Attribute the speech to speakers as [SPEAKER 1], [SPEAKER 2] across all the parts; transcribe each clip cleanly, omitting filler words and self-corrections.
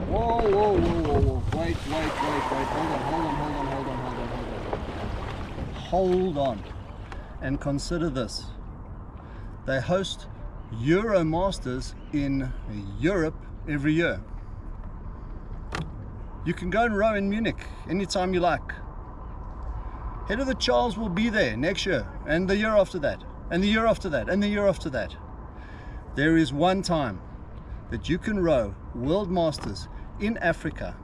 [SPEAKER 1] Whoa, whoa, whoa, whoa, whoa. Wait. Hold on. And consider this. They host Euro Masters in Europe every year. You can go and row in Munich anytime you like. Head of the Charles will be there next year, and the year after that, and the year after that, and the year after that. There is one time that you can row World Masters in Africa,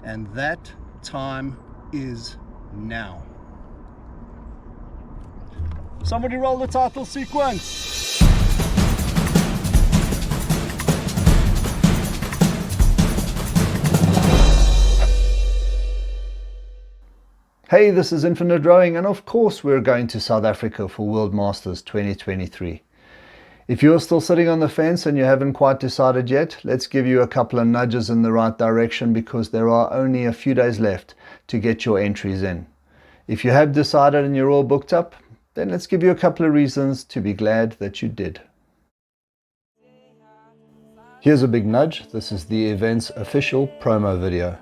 [SPEAKER 1] and that time is now. Somebody roll the title sequence. Hey, this is InFin8 Rowing, and of course we're going to South Africa for World Masters 2023. If you're still sitting on the fence and you haven't quite decided yet, let's give you a couple of nudges in the right direction, because there are only a few days left to get your entries in. If you have decided and you're all booked up, then let's give you a couple of reasons to be glad that you did. Here's a big nudge. This is the event's official promo video.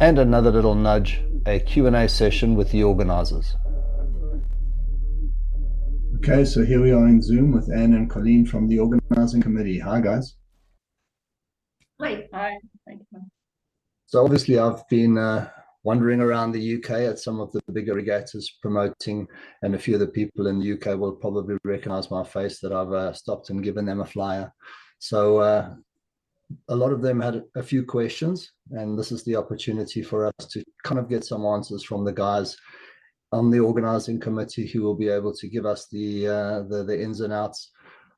[SPEAKER 1] And another little nudge, a Q&A session with the organisers. Okay, so here we are in Zoom with Anne and Colleen from the organising committee. Hi, guys.
[SPEAKER 2] Hi. Hi. Thank you.
[SPEAKER 1] So obviously I've been wandering around the UK at some of the bigger regattas promoting, and a few of the people in the UK will probably recognise my face that I've stopped and given them a flyer. So a lot of them had a few questions, and this is the opportunity for us to kind of get some answers from the guys on the organising committee, who will be able to give us the ins and outs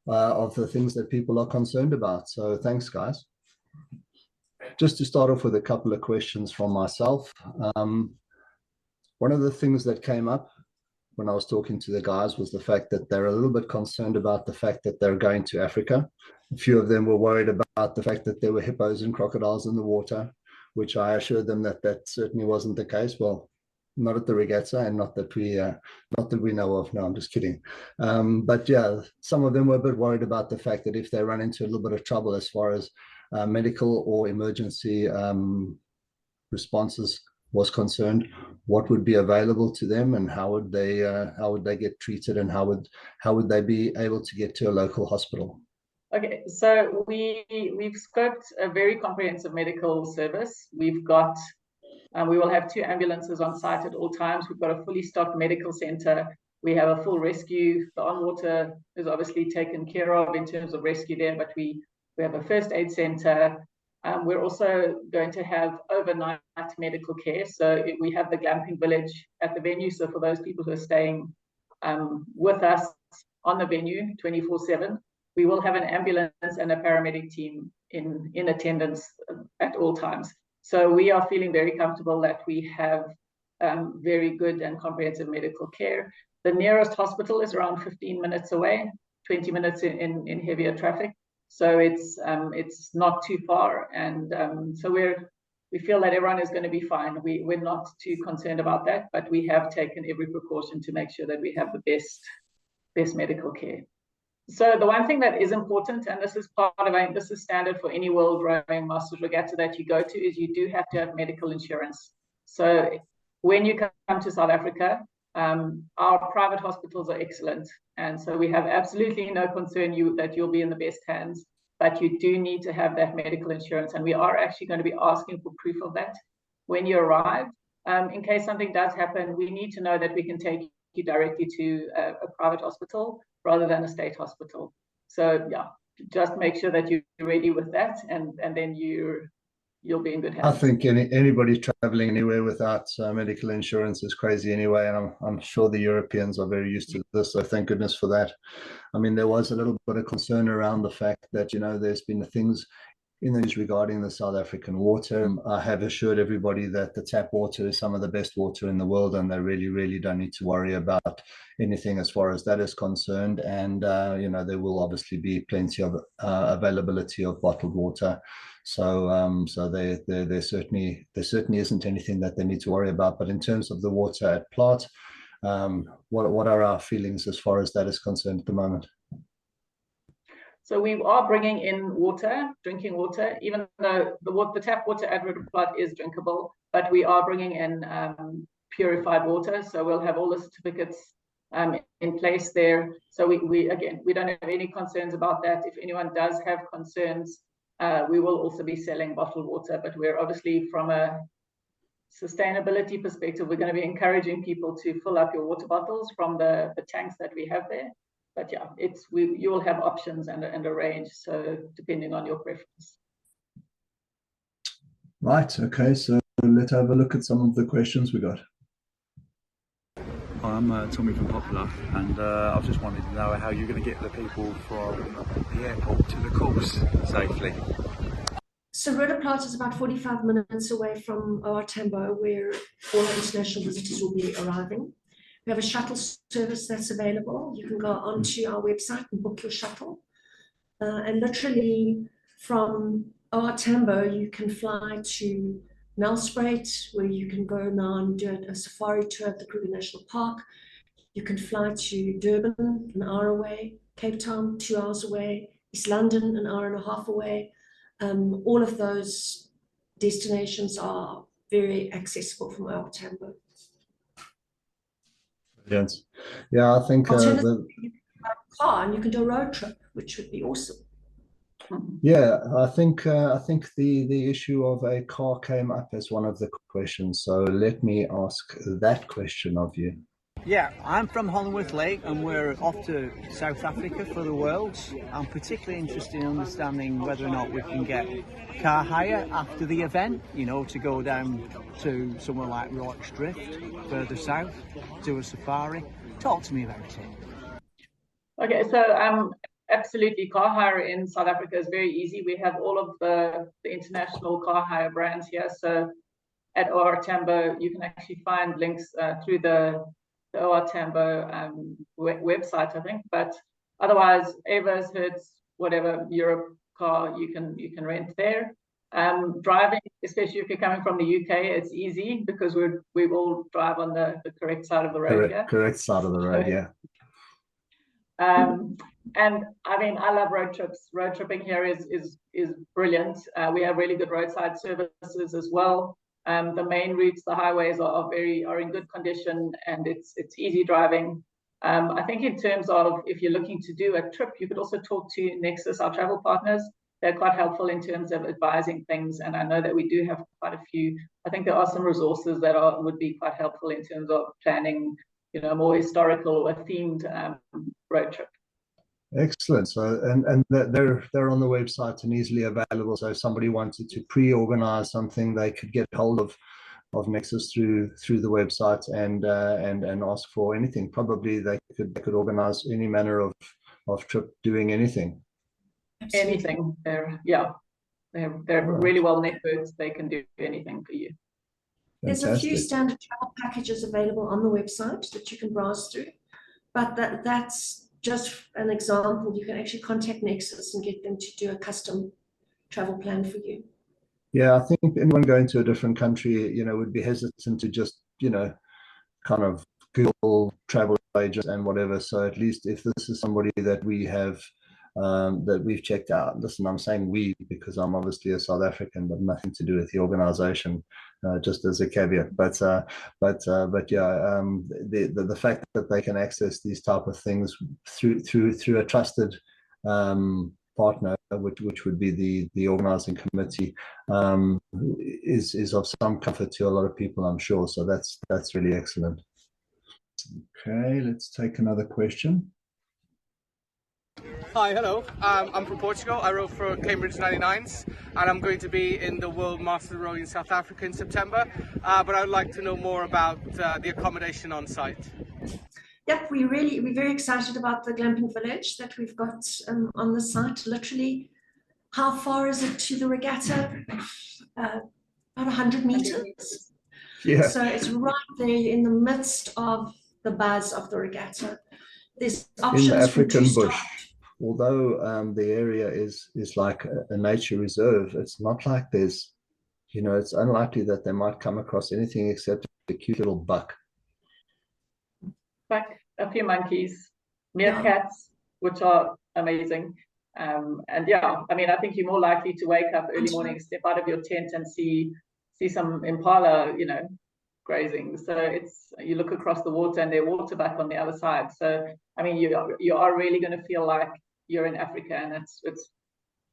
[SPEAKER 1] of the things that people are concerned about. So thanks, guys. Just to start off with a couple of questions from myself. One of the things that came up when I was talking to the guys was the fact that they're a little bit concerned about the fact that they're going to Africa. A few of them were worried about the fact that there were hippos and crocodiles in the water, which I assured them that that certainly wasn't the case. Well, not at the regatta, and not that we know of. No, I'm just kidding. But yeah, some of them were a bit worried about the fact that if they run into a little bit of trouble as far as medical or emergency responses was concerned, what would be available to them, and how would they get treated, and how would they be able to get to a local hospital?
[SPEAKER 2] Okay, so we've scoped a very comprehensive medical service. We've got we will have 2 ambulances on site at all times. We've got a fully stocked medical center. We have a full rescue. The on-water is obviously taken care of in terms of rescue there, but we have a first aid center. We're also going to have overnight medical care. So we have the glamping village at the venue. So for those people who are staying with us on the venue 24/7, we will have an ambulance and a paramedic team in attendance at all times. So we are feeling very comfortable that we have very good and comprehensive medical care. The nearest hospital is around 15 minutes away, 20 minutes in heavier traffic. So it's not too far. And so we feel that everyone is going to be fine. We're not too concerned about that, but we have taken every precaution to make sure that we have the best medical care. So the one thing that is important, and this is this is standard for any World Rowing Masters Regatta that you go to, is you do have to have medical insurance. So when you come to South Africa, our private hospitals are excellent. And so we have absolutely no concern that you'll be in the best hands, but you do need to have that medical insurance. And we are actually going to be asking for proof of that when you arrive. In case something does happen, we need to know that we can take you directly to a private hospital rather than a state hospital. So yeah, just make sure that you're ready with that, and then you'll be in good hands.
[SPEAKER 1] I think anybody traveling anywhere without medical insurance is crazy anyway, and I'm sure the Europeans are very used to this, so thank goodness for that. I mean, there was a little bit of concern around the fact that, there's been things in the news regarding the South African water. I have assured everybody that the tap water is some of the best water in the world, and they really, really don't need to worry about anything as far as that is concerned. And, there will obviously be plenty of availability of bottled water. So there certainly isn't anything that they need to worry about. But in terms of the water at Plaat, what are our feelings as far as that is concerned at the moment?
[SPEAKER 2] So we are bringing in water, drinking water, even though the tap water at Roodeplaat is drinkable, but we are bringing in purified water. So we'll have all the certificates in place there. So we don't have any concerns about that. If anyone does have concerns, we will also be selling bottled water, but we're obviously, from a sustainability perspective, we're going to be encouraging people to fill up your water bottles from the tanks that we have there. But yeah, you will have options and a range, so depending on your preference.
[SPEAKER 1] Right. Okay. So let's have a look at some of the questions we got.
[SPEAKER 3] Hi, I'm Tommy from Popular, and I was just wanting to know how you're going to get the people from the airport to the course safely.
[SPEAKER 4] So Roodeplaat is about 45 minutes away from OR Tambo, where all international visitors will be arriving. We have a shuttle service that's available. You can go onto our website and book your shuttle. And literally from OR Tambo, you can fly to Nelspruit, where you can go now and do a safari tour at the Kruger National Park. You can fly to Durban, an hour away, Cape Town, 2 hours away, East London, an hour and a half away. All of those destinations are very accessible from OR Tambo.
[SPEAKER 1] Yes. Yeah, I think
[SPEAKER 4] you can buy a car and you can do a road trip, which would be awesome.
[SPEAKER 1] Yeah, I think the issue of a car came up as one of the questions. So let me ask that question of you.
[SPEAKER 5] Yeah, I'm from Hollingworth Lake and we're off to South Africa for the Worlds. I'm particularly interested in understanding whether or not we can get car hire after the event, to go down to somewhere like Rorke's Drift, further south, do a safari. Talk to me about it.
[SPEAKER 2] Okay, so absolutely, car hire in South Africa is very easy. We have all of the international car hire brands here. So at OR Tambo, you can actually find links through the OR Tambo website, I think. But otherwise, Evers, Hertz, whatever Europe car you can rent there. Driving, especially if you're coming from the UK, it's easy because we all drive on the correct side of the road.
[SPEAKER 1] Correct side of the road, yeah.
[SPEAKER 2] And I mean, I love road trips. Road tripping here is brilliant. We have really good roadside services as well. The main routes, the highways are in good condition, and it's easy driving. I think in terms of if you're looking to do a trip, you could also talk to Nexus, our travel partners. They're quite helpful in terms of advising things, and I know that we do have quite a few. I think there are some resources that would be quite helpful in terms of planning, more historical or themed road trip.
[SPEAKER 1] Excellent. So and they're on the website and easily available. So if somebody wanted to pre-organize something, they could get hold of Nexus through the website and ask for anything. Probably they could organize any manner of trip, doing anything.
[SPEAKER 2] Anything. They're really well networked. They can do anything for you.
[SPEAKER 4] There's a few
[SPEAKER 1] Fantastic.
[SPEAKER 4] standard travel packages available on the website that you can browse through, but that's just an example. You can actually contact Nexus and get them to do a custom travel plan for you.
[SPEAKER 1] Yeah, I think anyone going to a different country, would be hesitant to just, kind of Google travel agents and whatever. So at least if this is somebody that we have, that we've checked out, listen, I'm saying we because I'm obviously a South African, but nothing to do with the organization, just as a caveat. But yeah, the fact that they can access these type of things through a trusted partner, which would be the organizing committee, is of some comfort to a lot of people, I'm sure. So that's really excellent. Okay, let's take another question.
[SPEAKER 6] Hi, hello. I'm from Portugal. I row for Cambridge 99s, and I'm going to be in the World Masters Rowing in South Africa in September. But I would like to know more about the accommodation on site.
[SPEAKER 4] Yep, we're very excited about the glamping village that we've got on the site. Literally, how far is it to the regatta? About 100 meters.
[SPEAKER 1] Yeah.
[SPEAKER 4] So it's right there in the midst of the buzz of the regatta. There's options
[SPEAKER 1] in the African
[SPEAKER 4] for
[SPEAKER 1] bush. Although the area is like a nature reserve, it's not like there's, it's unlikely that they might come across anything except a cute little buck.
[SPEAKER 2] Like a few monkeys, meerkats, which are amazing. And yeah, I mean, I think you're more likely to wake up early morning, step out of your tent and see some impala, grazing. So you look across the water and there's water back on the other side. So I mean, you are really going to feel like you're in Africa, and it's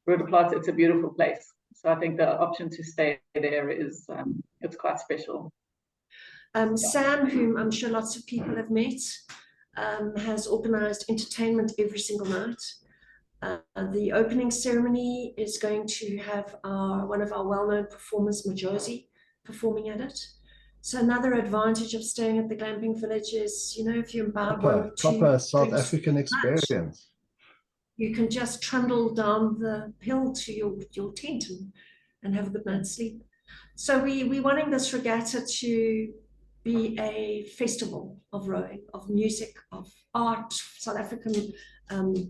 [SPEAKER 2] Roodeplaat. It's a beautiful place. So I think the option to stay there is it's quite special.
[SPEAKER 4] Sam, whom I'm sure lots of people have met, has organized entertainment every single night. The opening ceremony is going to have one of our well-known performers, Majosi, performing at it. So another advantage of staying at the glamping village is, if you imbibe one or two
[SPEAKER 1] proper South
[SPEAKER 4] drinks
[SPEAKER 1] African experience,
[SPEAKER 4] you can just trundle down the hill to your tent and have a good night's sleep. So we're wanting this regatta to be a festival of rowing, of music, of art, South African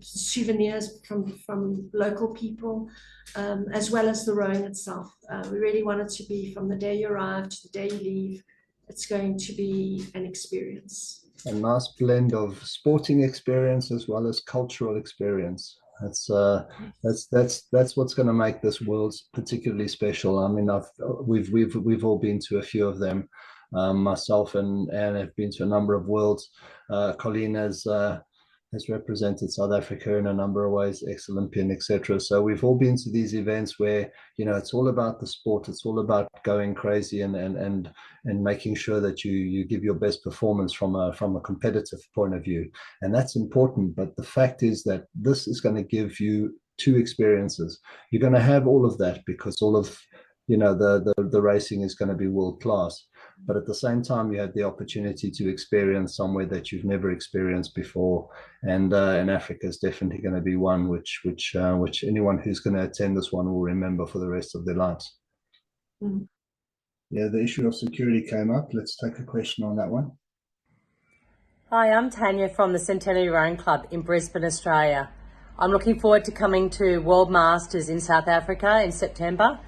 [SPEAKER 4] souvenirs from local people, as well as the rowing itself. We really want it to be from the day you arrive to the day you leave. It's going to be an experience.
[SPEAKER 1] A nice blend of sporting experience as well as cultural experience. That's what's going to make this world particularly special. I mean, we've all been to a few of them. Myself and Anne have been to a number of worlds. Colleen has represented South Africa in a number of ways, ex-Olympian, etc. So we've all been to these events where it's all about the sport. It's all about going crazy and making sure that you give your best performance from a competitive point of view, and that's important. But the fact is that this is going to give you two experiences. You're going to have all of that because all of the racing is going to be world class, but at the same time you have the opportunity to experience somewhere that you've never experienced before, and Africa is definitely going to be one which anyone who's going to attend this one will remember for the rest of their lives. Yeah, the issue of security came up. Let's take a question on that one.
[SPEAKER 7] Hi, I'm Tanya from the Centenary Rowing Club in Brisbane, Australia. I'm looking forward to coming to World Masters in South Africa in September.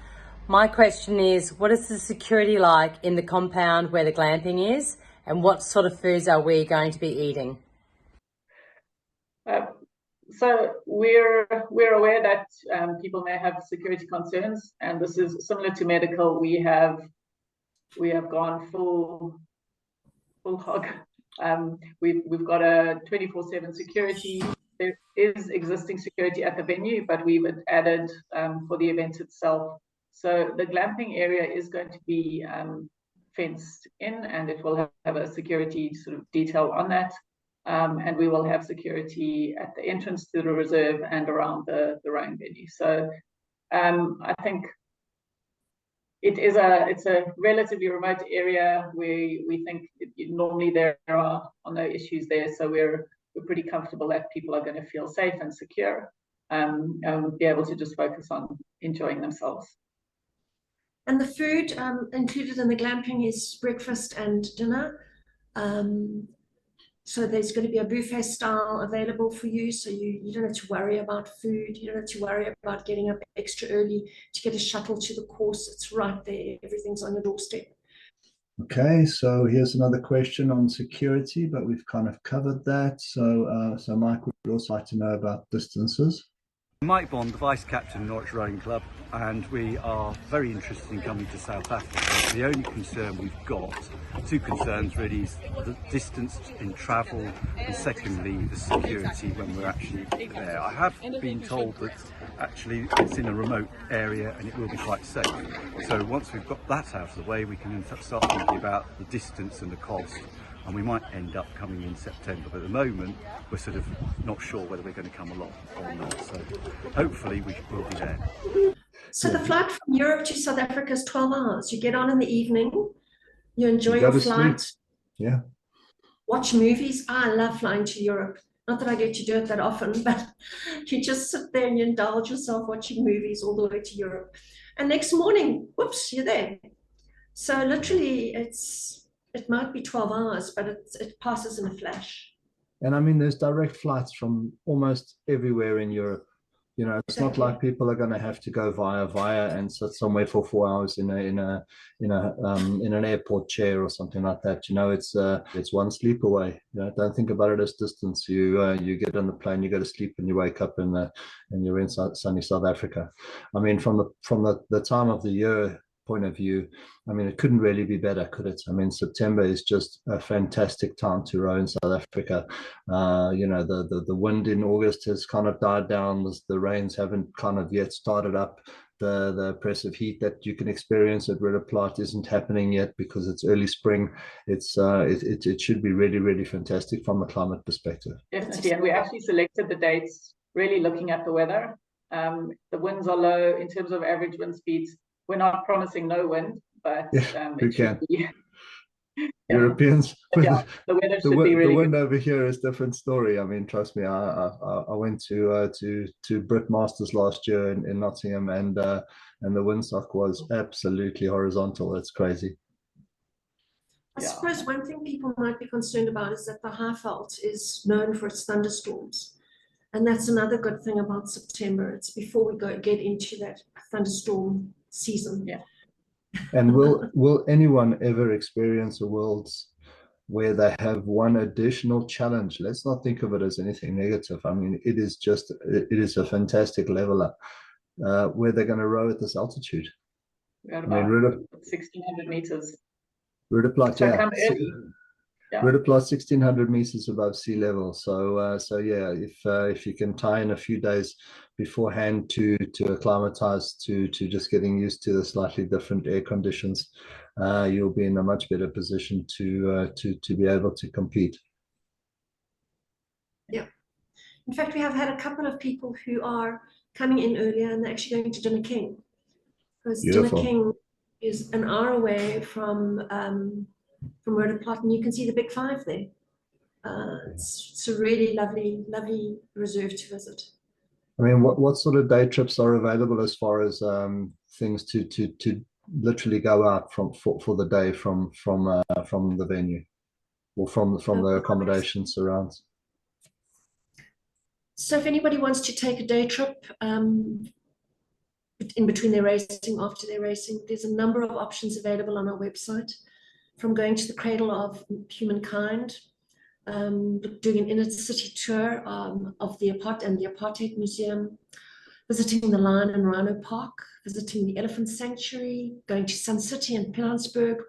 [SPEAKER 7] My question is, what is the security like in the compound where the glamping is, and what sort of foods are we going to be eating?
[SPEAKER 2] So we're aware that people may have security concerns, and this is similar to medical. We have gone full hog. We've got a 24/7 security. There is existing security at the venue, but we've added for the event itself. So the glamping area is going to be fenced in, and it will have a security sort of detail on that. And we will have security at the entrance to the reserve and around the rowing venue. So I think it's a relatively remote area where we think normally there are no issues there. So we're pretty comfortable that people are going to feel safe and secure and be able to just focus on enjoying themselves.
[SPEAKER 4] And the food included in the glamping is breakfast and dinner. So there's going to be a buffet style available for you. So you don't have to worry about food. You don't have to worry about getting up extra early to get a shuttle to the course. It's right there. Everything's on your doorstep.
[SPEAKER 1] Okay, so here's another question on security, but we've kind of covered that. So, so Mike would also like to know about distances.
[SPEAKER 3] Mike Bond, the Vice Captain of Norwich Rowing Club, and we are very interested in coming to South Africa. The only concern we've got, two concerns really, is the distance in travel and secondly the security when we're actually there. I have been told that actually it's in a remote area and it will be quite safe. So once we've got that out of the way, we can start thinking about the distance and the cost. And we might end up coming in September, but at the moment we're sort of not sure whether we're going to come along or not. So hopefully we will be there.
[SPEAKER 4] So the flight from Europe to South Africa is 12 hours. You get on in the evening, you enjoy your flight,
[SPEAKER 1] sleep. Yeah,
[SPEAKER 4] watch movies. I love flying to Europe. Not that I get to do it that often, but you just sit there and you indulge yourself watching movies all the way to Europe. And next morning, whoops, you're there. So literally it might be 12 hours, but it passes in a flash.
[SPEAKER 1] and I mean, there's direct flights from almost everywhere in Europe. You know, it's not like people are going to have to go via and sit somewhere for 4 hours in an airport chair or something like that. You know, it's one sleep away. You know, don't think about it as distance. You get on the plane, you go to sleep, and you wake up and you're in sunny South Africa. I mean, from the time of the year point of view, I mean, it couldn't really be better, could it? I mean, September is just a fantastic time to row in South Africa. You know, the wind in August has kind of died down. The rains haven't kind of yet started up. The oppressive heat that you can experience at Roodeplaat isn't happening yet because it's early spring. It should be really, really fantastic from a climate perspective.
[SPEAKER 2] Definitely, and we actually selected the dates really looking at the weather. The winds are low in terms of average wind speeds. We're not promising no wind, but
[SPEAKER 1] we can.
[SPEAKER 2] Be,
[SPEAKER 1] Europeans,
[SPEAKER 2] yeah, the weather should be really
[SPEAKER 1] the wind
[SPEAKER 2] good.
[SPEAKER 1] over here is a different story. I mean, trust me, I went to Brit Masters last year in Nottingham, and the windsock was absolutely horizontal. It's crazy.
[SPEAKER 4] I suppose one thing people might be concerned about is that the Highveld is known for its thunderstorms. And that's another good thing about September. It's before we get into that thunderstorm season.
[SPEAKER 2] Yeah.
[SPEAKER 1] And will anyone ever experience a Worlds where they have one additional challenge? Let's not think of it as anything negative. I mean, it is a fantastic leveler where they're going to row at this altitude.
[SPEAKER 2] We're at about 1,600 meters.
[SPEAKER 1] Roodeplaat,
[SPEAKER 2] So
[SPEAKER 1] yeah.
[SPEAKER 2] come early. Yeah.
[SPEAKER 1] Roodeplaat 1,600 meters above sea level. So yeah, if you can tie in a few days beforehand to acclimatize to just getting used to the slightly different air conditions, you'll be in a much better position to be able to compete.
[SPEAKER 4] Yeah. In fact, we have had a couple of people who are coming in earlier and they're actually going to Dinner King, because Dinner King is an hour away from Roodeplaat, and you can see the Big Five there. It's a really lovely reserve to visit.
[SPEAKER 1] I mean, what sort of day trips are available as far as things to literally go out for the day from the venue or from the accommodation surrounds?
[SPEAKER 4] So if anybody wants to take a day trip in between their racing, after their racing, there's a number of options available on our website, from going to the Cradle of Humankind, doing an inner city tour of the Apartheid Museum, visiting the Lion and Rhino Park, visiting the Elephant Sanctuary, going to Sun City and Pilanesberg,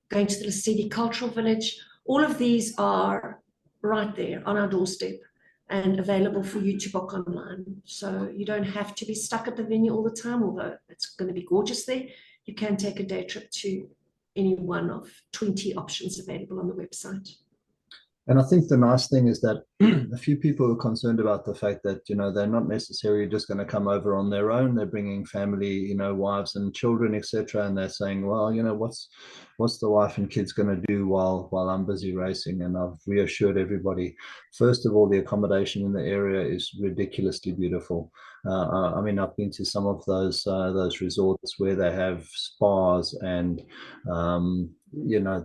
[SPEAKER 4] going to the Lesedi Cultural Village. All of these are right there on our doorstep and available for you to book online. So you don't have to be stuck at the venue all the time, although it's going to be gorgeous there. You can take a day trip to any one of 20 options available on the website.
[SPEAKER 1] And I think the nice thing is that a few people are concerned about the fact that, you know, they're not necessarily just going to come over on their own. They're bringing family, you know, wives and children, etc. And they're saying, well, you know, what's the wife and kids going to do while I'm busy racing? And I've reassured everybody, first of all, the accommodation in the area is ridiculously beautiful. I mean, I've been to some of those resorts where they have spas and, you know,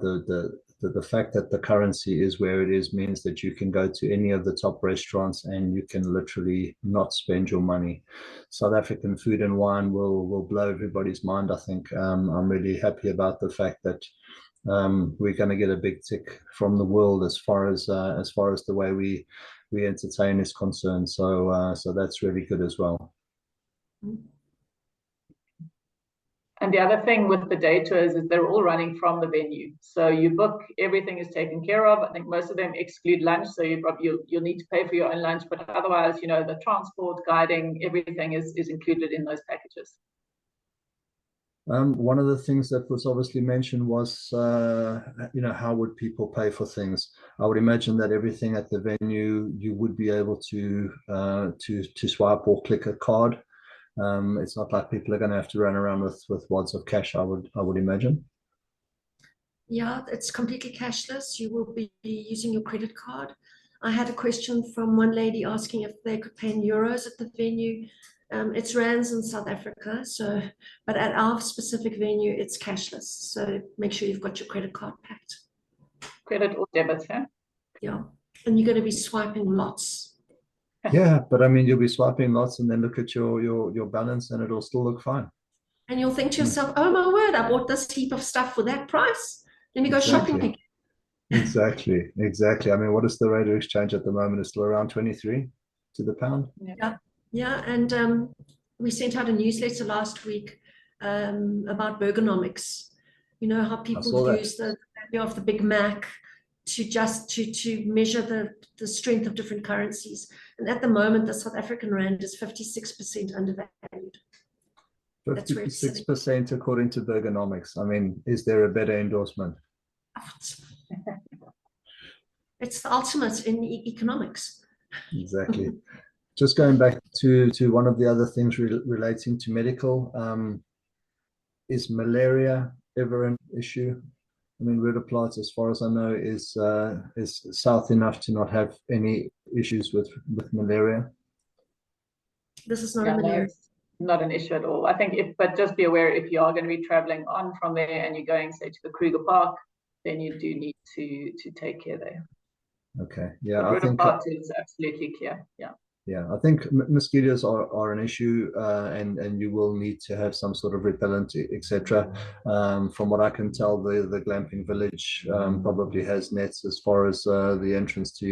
[SPEAKER 1] the fact that the currency is where it is means that you can go to any of the top restaurants and you can literally not spend your money. South African food and wine will blow everybody's mind, I think. I'm really happy about the fact that we're going to get a big tick from the world as far as the way we entertain is concerned. So that's really good as well.
[SPEAKER 2] And the other thing with the day tours is they're all running from the venue. So you book, everything is taken care of. I think most of them exclude lunch, so you'll need to pay for your own lunch. But otherwise, you know, the transport, guiding, everything is included in those packages.
[SPEAKER 1] One of the things that was obviously mentioned was, you know, how would people pay for things? I would imagine that everything at the venue, you would be able to swipe or click a card. It's not like people are going to have to run around with wads of cash, I would imagine.
[SPEAKER 4] Yeah, it's completely cashless. You will be using your credit card. I had a question from one lady asking if they could pay in euros at the venue. It's rands in South Africa, but at our specific venue, it's cashless. So make sure you've got your credit card packed.
[SPEAKER 2] Credit or debit, yeah?
[SPEAKER 4] Yeah, and you're going to be swiping lots.
[SPEAKER 1] Yeah, but I mean, you'll be swiping lots and then look at your balance and it'll still look fine.
[SPEAKER 4] And you'll think to yourself, oh my word, I bought this heap of stuff for that price. Let me go shopping again.
[SPEAKER 1] Exactly. I mean, what is the rate of exchange at the moment? It's still around 23 to the pound.
[SPEAKER 4] Yeah. And we sent out a newsletter last week about ergonomics. You know how people use the value of the Big Mac to measure the strength of different currencies. And at the moment, the South African rand is 56% undervalued.
[SPEAKER 1] 56% according to Bergonomics. I mean, is there a better endorsement?
[SPEAKER 4] It's the ultimate in economics.
[SPEAKER 1] Exactly. Just going back to one of the other things relating to medical, is malaria ever an issue? I mean, Roodeplaat, as far as I know, is south enough to not have any issues with malaria.
[SPEAKER 4] This is not a malaria.
[SPEAKER 2] Not an issue at all. I think but just be aware, if you are going to be traveling on from there and you're going, say, to the Kruger Park, then you do need to take care there.
[SPEAKER 1] Okay. Yeah,
[SPEAKER 2] I think Roodeplaat is absolutely clear. Yeah.
[SPEAKER 1] Yeah, I think mosquitoes are an issue, and you will need to have some sort of repellent, etc. From what I can tell, the glamping village probably has nets as far as the entrance to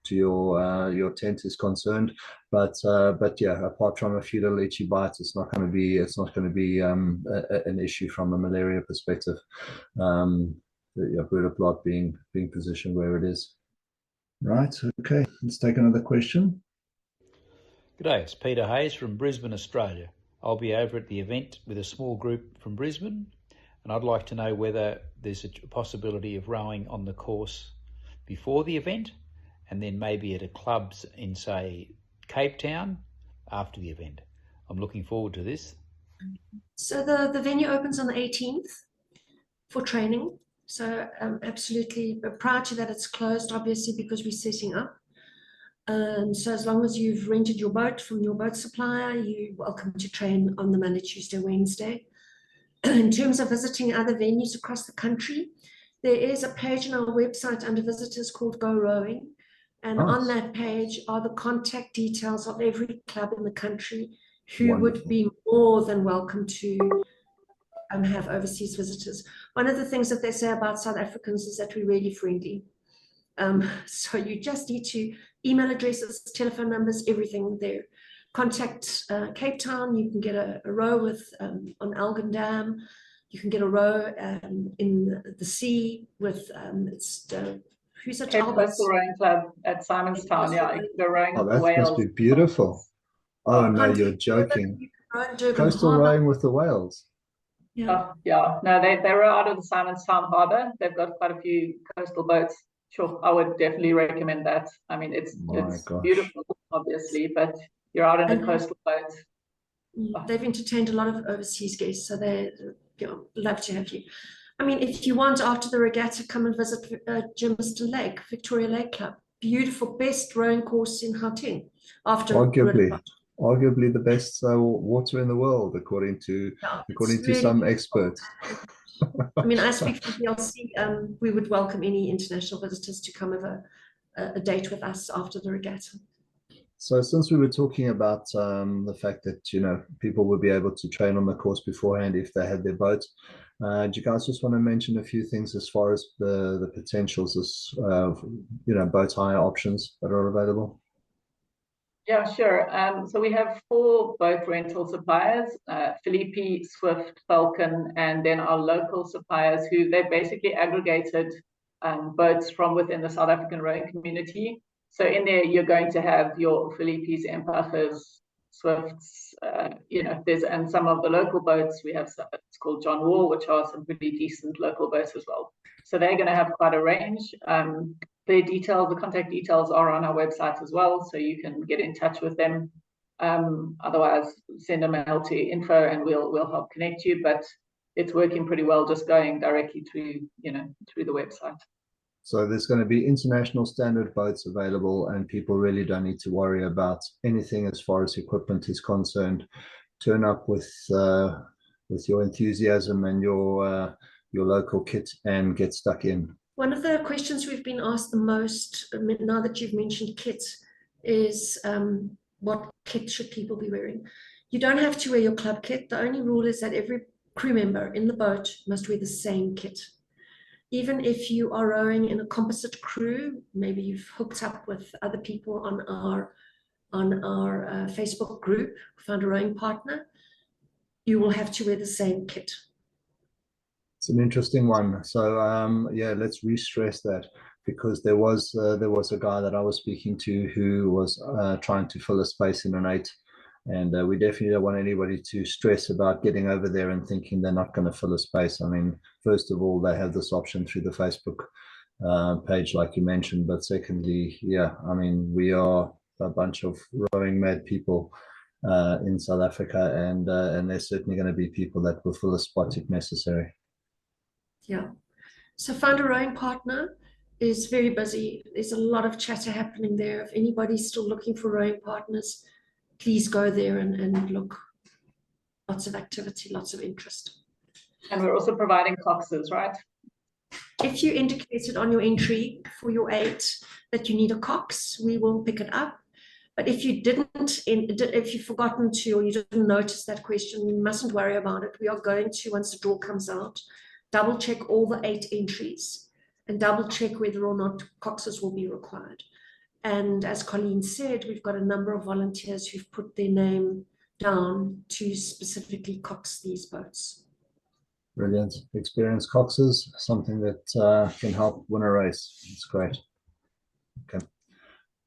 [SPEAKER 1] your tent is concerned. But yeah, apart from a few little itchy bites, it's not going to be an issue from a malaria perspective. Roodeplaat being positioned where it is. Right. Okay. Let's take another question.
[SPEAKER 8] G'day, it's Peter Hayes from Brisbane, Australia. I'll be over at the event with a small group from Brisbane, and I'd like to know whether there's a possibility of rowing on the course before the event and then maybe at a clubs in, say, Cape Town after the event. I'm looking forward to this.
[SPEAKER 4] So the venue opens on the 18th for training. So absolutely, but prior to that, it's closed, obviously, because we're setting up. So as long as you've rented your boat from your boat supplier, you're welcome to train on the Monday, Tuesday, Wednesday. In terms of visiting other venues across the country, there is a page on our website under visitors called Go Rowing. And on that page are the contact details of every club in the country who would be more than welcome to have overseas visitors. One of the things that they say about South Africans is that we're really friendly. So you just need to email addresses, telephone numbers, everything there. Contact Cape Town. You can get a row with on Elgin Dam. You can get a row in the sea with who's at
[SPEAKER 2] Cape Coastal Rowing Club at Simonstown. Yeah, they're rowing with the whales.
[SPEAKER 1] Must be beautiful. Oh no, you're joking. Coastal rowing with the whales.
[SPEAKER 2] Yeah. No, they row out of the Simonstown harbour. They've got quite a few coastal boats. Sure, I would definitely recommend that. I mean, it's
[SPEAKER 1] gosh.
[SPEAKER 2] beautiful, obviously, but you're out on a
[SPEAKER 4] And
[SPEAKER 2] coastal boat.
[SPEAKER 4] they've entertained a lot of overseas guests, so they love to have you. I mean, if you want, after the regatta, come and visit Germiston Lake, Victoria Lake Club. Beautiful, best rowing course in Gauteng. After
[SPEAKER 1] Arguably the best water in the world, according to
[SPEAKER 4] really
[SPEAKER 1] some experts.
[SPEAKER 4] I mean, I speak for PLC. We would welcome any international visitors to come have a date with us after the regatta.
[SPEAKER 1] So since we were talking about the fact that, people would be able to train on the course beforehand if they had their boat, do you guys just want to mention a few things as far as the potentials of, boat hire options that are available?
[SPEAKER 2] Yeah, sure. So we have 4 boat rental suppliers, Philippi, Swift, Falcon, and then our local suppliers who they've basically aggregated boats from within the South African rowing community. So in there, you're going to have your Philippis, Empachers, Swifts, and some of the local boats. We have it's called John Wall, which are some pretty decent local boats as well. So they're going to have quite a range. The contact details are on our website as well, so you can get in touch with them. Otherwise, send a mail to info and we'll help connect you. But it's working pretty well, just going directly through the website.
[SPEAKER 1] So there's going to be international standard boats available, and people really don't need to worry about anything as far as equipment is concerned. Turn up with your enthusiasm and your local kit and get stuck in.
[SPEAKER 4] One of the questions we've been asked the most, now that you've mentioned kit, is what kit should people be wearing? You don't have to wear your club kit. The only rule is that every crew member in the boat must wear the same kit. Even if you are rowing in a composite crew, maybe you've hooked up with other people on our Facebook group, found a rowing partner, you will have to wear the same kit.
[SPEAKER 1] It's an interesting one. So let's re-stress that, because there was a guy that I was speaking to who was trying to fill a space in an 8, and we definitely don't want anybody to stress about getting over there and thinking they're not going to fill a space. I mean, first of all, they have this option through the Facebook page, like you mentioned, but secondly, I mean, we are a bunch of rowing mad people in South Africa, and there's certainly going to be people that will fill a spot if necessary.
[SPEAKER 4] Yeah. So Find a Rowing Partner is very busy. There's a lot of chatter happening there. If anybody's still looking for rowing partners, please go there and look. Lots of activity, lots of interest.
[SPEAKER 2] And we're also providing coxes, right?
[SPEAKER 4] If you indicated on your entry for your 8 that you need a cox, we will pick it up. But if you didn't, if you've forgotten to, or you didn't notice that question, you mustn't worry about it. We are going to, once the draw comes out, double check all the 8 entries and double check whether or not coxes will be required. And as Colleen said, we've got a number of volunteers who've put their name down to specifically cox these boats.
[SPEAKER 1] Brilliant. Experienced coxes, something that can help win a race. It's great. Okay.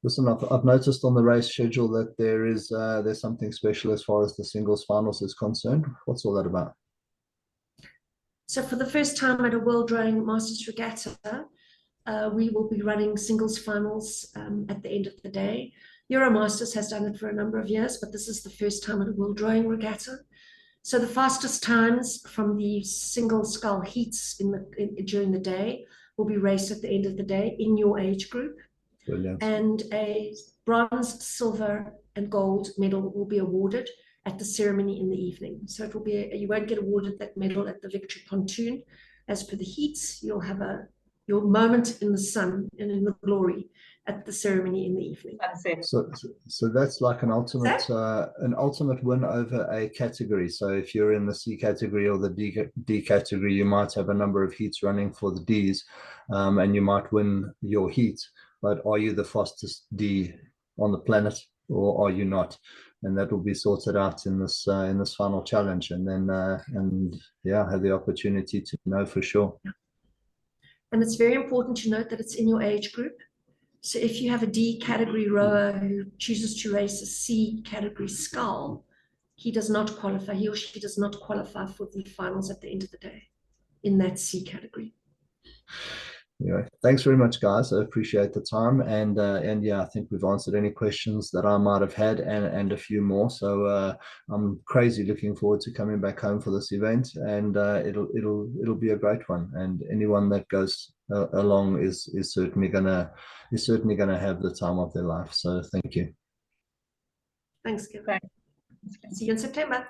[SPEAKER 1] Listen, I've noticed on the race schedule that there's something special as far as the singles finals is concerned. What's all that about?
[SPEAKER 4] So for the first time at a World Rowing Masters Regatta, we will be running singles finals at the end of the day. Euromasters has done it for a number of years, but this is the first time at a World Rowing Regatta. So the fastest times from the single scull heats during the day will be raced at the end of the day in your age group.
[SPEAKER 1] Brilliant.
[SPEAKER 4] And a bronze, silver, and gold medal will be awarded at the ceremony in the evening. So it will be you won't get awarded that medal at the victory pontoon. As per the heats, you'll have your moment in the sun and in the glory at the ceremony in the evening.
[SPEAKER 1] So that's like an ultimate win over a category. So if you're in the C category or the D category, you might have a number of heats running for the Ds, and you might win your heat. But are you the fastest D on the planet, or are you not? And that will be sorted out in this final challenge, and then have the opportunity to know for sure.
[SPEAKER 4] And it's very important to note that it's in your age group. So if you have a D category rower who chooses to race a C category scull, he does not qualify. He or she does not qualify for the finals at the end of the day in that C category.
[SPEAKER 1] Anyway, thanks very much, guys. I appreciate the time, and yeah, I think we've answered any questions that I might have had, and a few more. So I'm crazy looking forward to coming back home for this event, and it'll be a great one. And anyone that goes along is certainly gonna have the time of their life. So thank you.
[SPEAKER 4] Thanks, Kim.
[SPEAKER 2] Thanks.
[SPEAKER 4] See you in September.